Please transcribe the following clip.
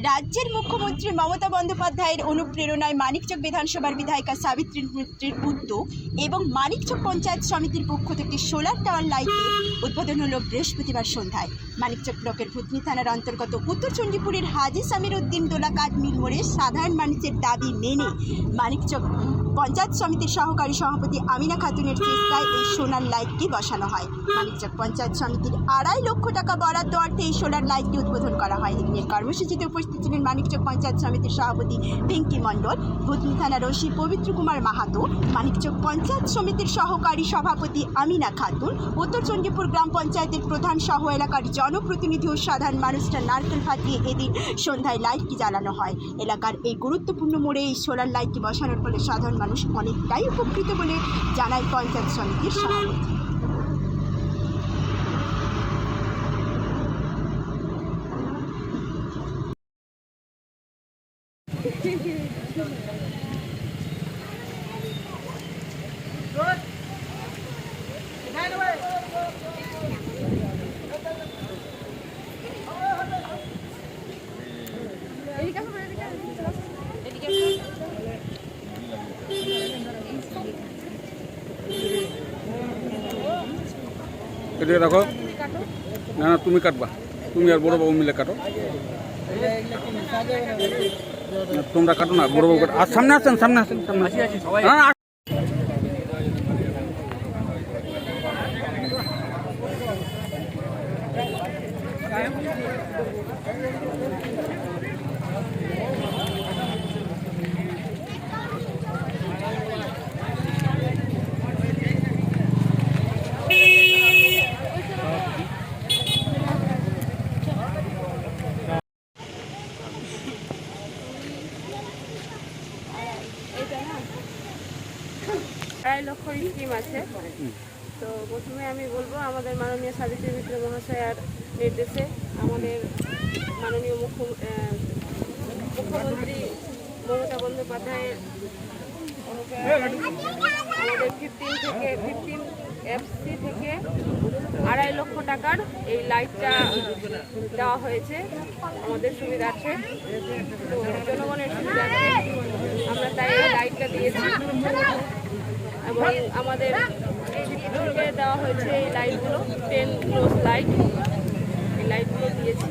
রাজ্যের মুখ্যমন্ত্রী মমতা বন্দ্যোপাধ্যায়ের অনুপ্রেরণায় মানিকচক বিধানসভার বিধায়িকা সাবিত্রী মিত্রের উদ্যোগ এবং মানিকচক পঞ্চায়েত সমিতির পক্ষ থেকে সোলার টাওয়ার লাইটের উদ্বোধন হল বৃহস্পতিবার সন্ধ্যায়। মানিকচক ব্লকের ভূতনি থানার অন্তর্গত উত্তর চণ্ডীপুরের হাজি সামির উদ্দিন দোলা কাঠ মিল মোড়ে সাধারণ মানুষের দাবি মেনে মানিকচক পঞ্চায়েত সমিতির সহকারী সভাপতি আমিনা খাতুনের চেষ্টায় এই সোলার লাইটটি বসানো হয়। মানিকচক পঞ্চায়েত সমিতির 2.5 লক্ষ টাকা বরাদ্দ অর্থে এই সোলার লাইটটি উদ্বোধন করা হয়। এদিনের কর্মসূচিতে উপস্থিত ছিলেন মানিকচক পঞ্চায়েত সমিতির সভাপতি পিঙ্কি মণ্ডল, ভূতনি থানার ওসি পবিত্র কুমার মাহাতো, মানিকচক পঞ্চায়েত সমিতির সহকারী সভাপতি আমিনা খাতুন, উত্তর চণ্ডীপুর গ্রাম পঞ্চায়েতের প্রধান সহ এলাকার জনপ্রতিনিধি ও সাধারণ মানুষরা নারকেল ফাটিয়ে এদিন সন্ধ্যায় লাইটটি জ্বালানো হয়। এলাকার এই গুরুত্বপূর্ণ মোড়ে এই সোলার লাইটটি বসানোর ফলে সাধারণ মানুষ অনেকটাই উপকৃত বলে জানায় পঞ্চায়েত সমিতির সভাপতি। এদিকে দেখো, না না তুমি কাটবা, তুমি আর বড় বাবু মিলে কাটো। তোমরা কাটো না, বড় বাবু কাটো। আর সামনে আসেন, সামনে আসেন, সামনে আসেন। আড়াই লক্ষ স্কিম আছে। তো প্রথমে আমি বলবো আমাদের মাননীয় সাবিত্রী মিত্র মহাশয়ার নির্দেশে আমাদের মাননীয় মুখ্যমন্ত্রী মমতা বন্দ্যোপাধ্যায়ের আমাদের 15 FC থেকে 2.5 লক্ষ টাকার এই লাইটটা দেওয়া হয়েছে আমাদের সুবিধার্থে। তো জনগণের সুবিধার্থে আমরা তাই এই লাইটটা দিয়েছি এবং আমাদের দেওয়া হয়েছে এই লাইটগুলো 10 রোজ লাইট, এই লাইটগুলো দিয়েছি।